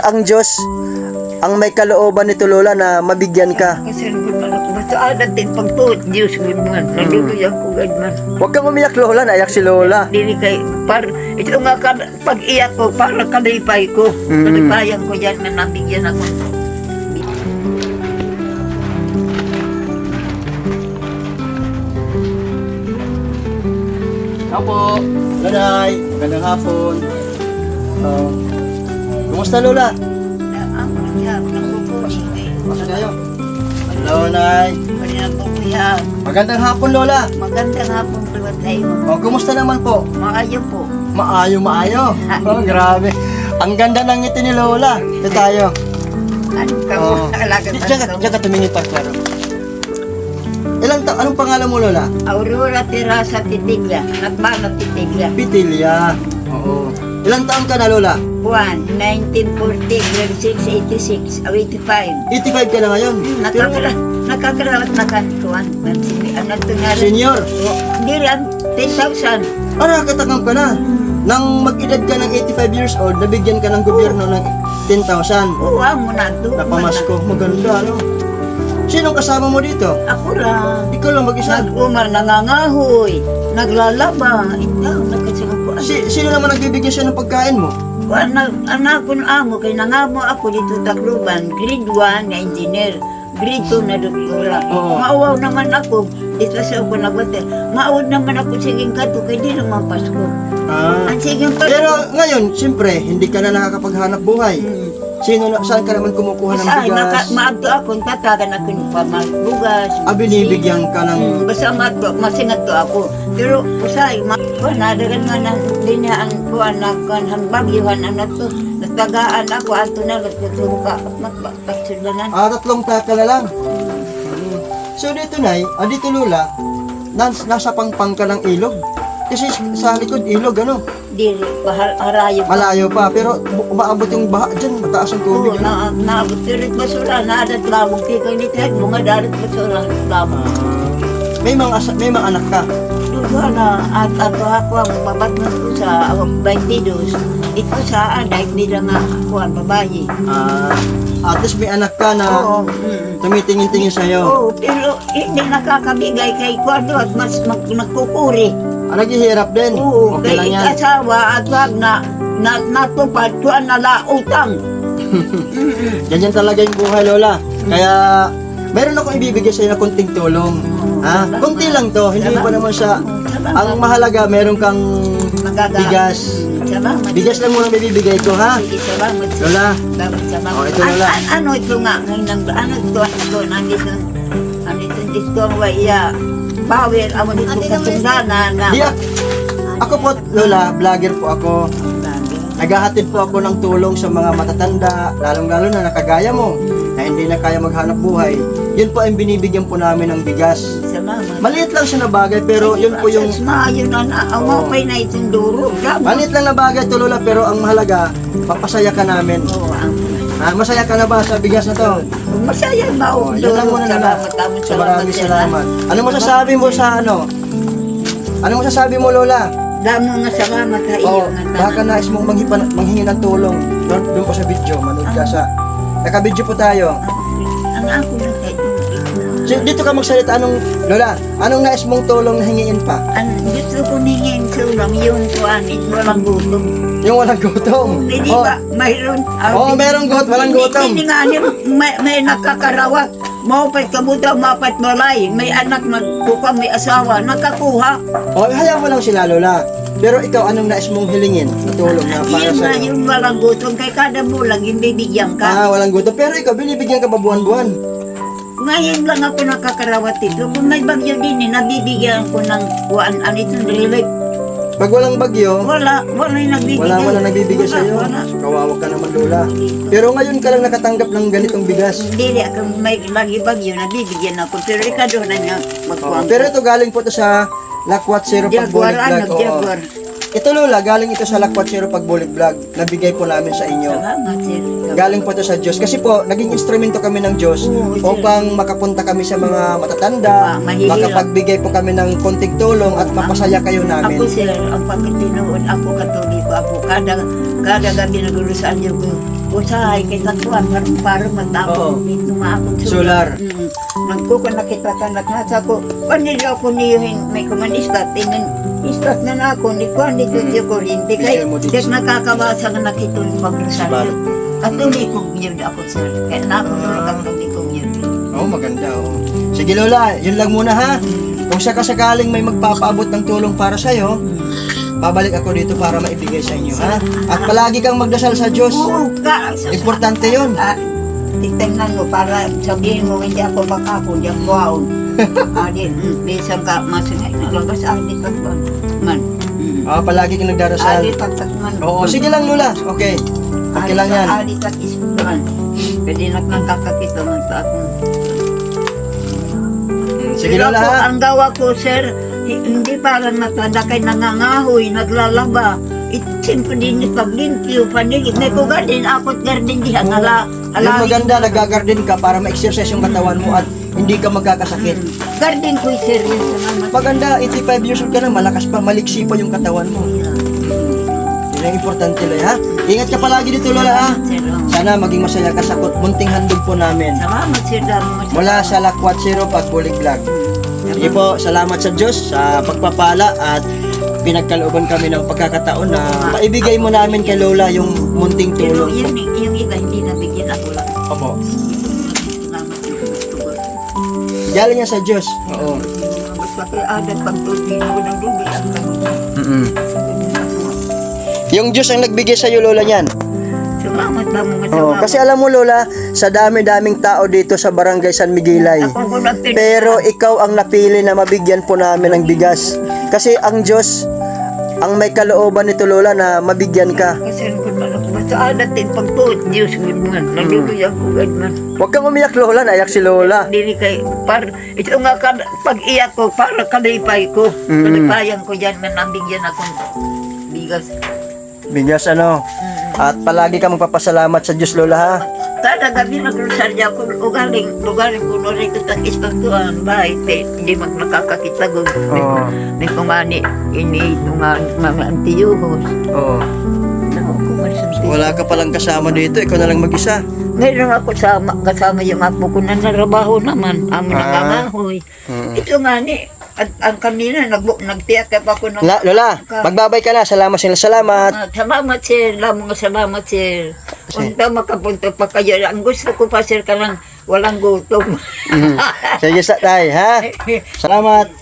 Ang Diyos ang may kalooban nito, Lola, na mabigyan ka. Kasi naman ako. Basta natin pagtuot, Diyos ko man. Naluloy ako man. Huwag kang umiyak, Lola. Naiyak si Lola. Dili kay, ito nga pag-iyak ko, para kalipay ko. Kalipayan ko dyan na nabigyan ako. Apo, Nanay, magandang hapon. Kumusta, Lola? Ang kuya, nakukunin. Pasok kayo. Hello, Nay. Kuya, Magandang hapon, Lola. magandang hapon tuwat tayo. Kumusta naman po? Maayo po. Maayo. Grabe. Ang ganda ng ngiti ni Lola. Ito tayo. Ano ka mo? Alaga Diyan ka tumingin pa, klaro. Anong pangalan mo, Lola? Aurora Terasa Titigla. Nagmana Titigla. Pitilya. Oo. Ilang taon ka na, Lola? 1, 1940, grade 6, 86, 85. 85 ka na ngayon. Nakagrabat na kantuan. Ano ito nga rin? Senior. Hindi rin, 10,000. Nakakatakam ka na. Nang mag-edad ka ng 85 years old, nabigyan ka ng gobyerno ng 10,000. Uwa mo na ito. Napamasko. Maganda, ano? Sinong kasama mo dito? Ako lang. Ikaw lang mag-isa. Nag-umar, nangangahoy, naglalaba. Ikaw, nagkasinupuan. Sino naman nagbibigyan siya ng pagkain mo? Anak ko na amo, kay nangamo ako dito Tacloban, grade 1 na engineer, grade 2 na doktora. Oo. Maawaw naman ako, dito sa ako nagwate. Maawaw naman ako siging kato, kay di naman Pasko. Ang siging Pasko. Pero ngayon, siyempre, hindi ka na nakakapaghanap buhay. Saan ka naman kumukuha ng bigas? Maagto ako, tatagan ako ng pamagbugas. Binibigyan ka ng... Basta masingat to ako. Pero usay, nadagan nga na din niya ang kuwan na ang bagyuhan ano to. Natagaan ako, ato na, nagtuturo ka, magpagsudanan. 3 taka na lang. So dito, Nay, dito, Lola, nasa pangpang ka ng ilog. Kasi sa likod, ilog, ano? Dili, harayo pa. Malayo pa, pero umaabot yung baha dyan, mataas ang tubig. Oo, naabot. Pero basura, naadat lamang. Kaya nito, mga darat basura, lamang. May mga anak ka. Duga na, at ako ang babat na ko sa 22. Ito sa anak, nila nga ako ang babae. At least may anak ka na Oo. tumitingin-tingin sa'yo. Oo, pero hindi nakakabigay kay Kwardo at mas nagkukuri. Naghihirap din. Oo, Okay lang kay yan. asawa at wag na natupad ko ang nalautang. Ganyan talaga yung buhay, Lola. Kaya, meron akong ibibigay sa'yo na konting tulong. Kunti lang to, hindi pa naman siya. Ang mahalaga, meron kang bigas. Salamat. Bigas lang muna may bibigay ko, ha? Sige, salamat. Lola. Salamat. Oh, ito, Lola. Ano ito nga? Ano ito? Nandito dito ang waya. Power, amo dito kasundana na. Ako po, Lola, vlogger po ako. Naghahatid po ako ng tulong sa mga matatanda, lalong-lalo na nakagaya mo, na hindi na kaya maghanap buhay. Yun po ang binibigyan po namin ng bigas. Salamat. Maliit lang siya na bagay, pero yun po yung... Yun na, ang mapay na itong duro. Maliit lang na bagay to, Lola, pero ang mahalaga, papasaya ka namin. Oo, Masaya ka na ba sa bigas na to? masaya ba? Yan lang muna, Lola. Maraming salamat. Ano masasabi mo sa ano? Ano masasabi mo, Lola? Damo nga salamat sa iyo. Baka nais mong manghingi ng tulong. Doon po sa video, manood ka sa... Naka-video po tayo. Ang ako na kahit Dito ka magsalita, Lola, anong nais mong tulong na hingiin pa? gusto ko ningin sulam yung kuanin, walang gutom. Yung walang gutom. Hindi ba? Mayroon. Merong walang gutom. Hindi nga may nakakarawat. Maupay kabuta, mapat malay. May anak magkuka, may asawa. Nakakuha. Hayaan mo lang sila, Lola. Pero ikaw, anong nais mong hilingin na tulong na para Yun sa nga, yung walang gutom. Kay kada bulang, hindi bigyan ka. walang gutom. Pero ikaw, binibigyan ka ba buwan-buwan? Ngayon lang ako nakakarawat ito. Kung may bagyo din, nabibigyan ko ng itong relief. Pag walang bagyo, Wala yung nagbibigay. wala nagbibigay sa iyo. Wala. Kawawa ka naman, Lola. Pero ngayon ka lang nakatanggap ng ganitong bigas. Hindi ako may lagi bagyo, nabibigyan ako. Pero ikado na niya magkuhan. Pero ito galing po to sa Lakwat Zero Jaguar, Pagbulig Vlog. Oo. Jaguar. Ito, Lola, galing ito sa Lakwat Zero Pagbulig Vlog. Nabigay po namin sa inyo. Salamat, sir. Galing po to sa Diyos. Kasi po, naging instrumento kami ng Diyos Oo, sir. upang makapunta kami sa mga matatanda, mahihirap. makapagbigay po kami ng konting tulong at mapasaya kayo namin. Ako, sir, ang pagkatinood, ako katoliko, ako kada gabi nagulusan niyo ko. usahay kita kuan para Oo. matapon dito maakong Solar. Nagkuko nakita ka nasa ko. Panila ako niyohin may kumanistat. Istat na ako ni kuan dito yung kuryente. Kaya Mister mo dito. dik nakakabasa nga nakitong pagrosaryo. Balo. Katuloy kong yun ako sir. Kaya na ako nakakatuloy kong yun. Oo, maganda. Oo. Sige Lola, yun lang muna ha. Kung sakasakaling may magpapaabot ng tulong para sa'yo, babalik ako dito para maibigay sa inyo ha. At palagi kang magdasal sa Diyos. Oo ka. Importante yun. Tingnan mo para sabihin mo hindi ako makako diyan wow. Adi bisa ka masingay na labas adi tatban man. Palagi kang nagdarasal. Adi tatman. Oo, sige lang Lola. Okay. Okay lang yan. Adi tat ispan. Pwede nang kakakita man sa akong. Sige Pero Lola ako, ha. ang gawa ko sir, hindi para matanda kay nangangahoy, naglalaba. Siyempre din paglimpyo, panigid. May kugadin, akot garden dihan. Yung maganda, nag-garden ka para ma-exercise yung katawan mo at hindi ka magkakasakit. Garden ko serious naman. Maganda, 85 years old ka na, malakas pa, maliksi pa yung katawan mo. Yun ang importante Lola ha. Ingat ka palagi dito Lola ha. Sana maging masaya ka sa munting handog po namin. Salamat sir damo. Mula sa Lakwat Zero Pagbulig Vlog. Sige po, salamat sa Diyos sa pagpapala at pinagkalooban kami ng pagkakataon na maibigay mo namin kay Lola yung munting Pero tulong. yung iba hindi nabigyan ako lang. Opo. Salamat sir. Galing niya sa Diyos. Oo. Basta kay adat pagtutin ko ng lubi ang Yung Diyos ang nagbigay sa iyo Lola niyan. Salamat ba mga Oo, kasi alam mo Lola, sa dami-daming tao dito sa Barangay San Miguelay. Ako ko na Pero ikaw ang napili na mabigyan po namin ng bigas. Kasi ang Diyos ang may kalooban nito Lola na mabigyan ka. Kasi ko na basta adat din pagtuot Diyos good man. Nalubi ako good man. Huwag kang umiyak Lola, naiyak si Lola. Dili kay ito nga pag-iyak ko para kalipay ko. Kalipayan ko diyan man nabigyan akong bigas. Bigas ano. At palagi ka magpapasalamat sa Diyos Lola ha. Kada gabi nagrosarya ko, ugaling ko no rin ito ang ispagtuan, bahay, hindi nakakakita ko. Oo. May kumani, ini ito nga mga antiyuhos. Oo. Wala ka palang kasama dito, ikaw na lang mag-isa. Mayroon ako kasama yung apo ko na narabaho naman, amo nangangahoy. Ito nga ni, ang kanina, nagtiyak pa ako ng... Lola, magbabay ka na. Salamat sila. Salamat. Salamat sir, lamang salamat sir. Unta makapunta pa kayo. Ang gusto ko pa sir ka lang, walang gutom. Sige sa tay, ha? Salamat.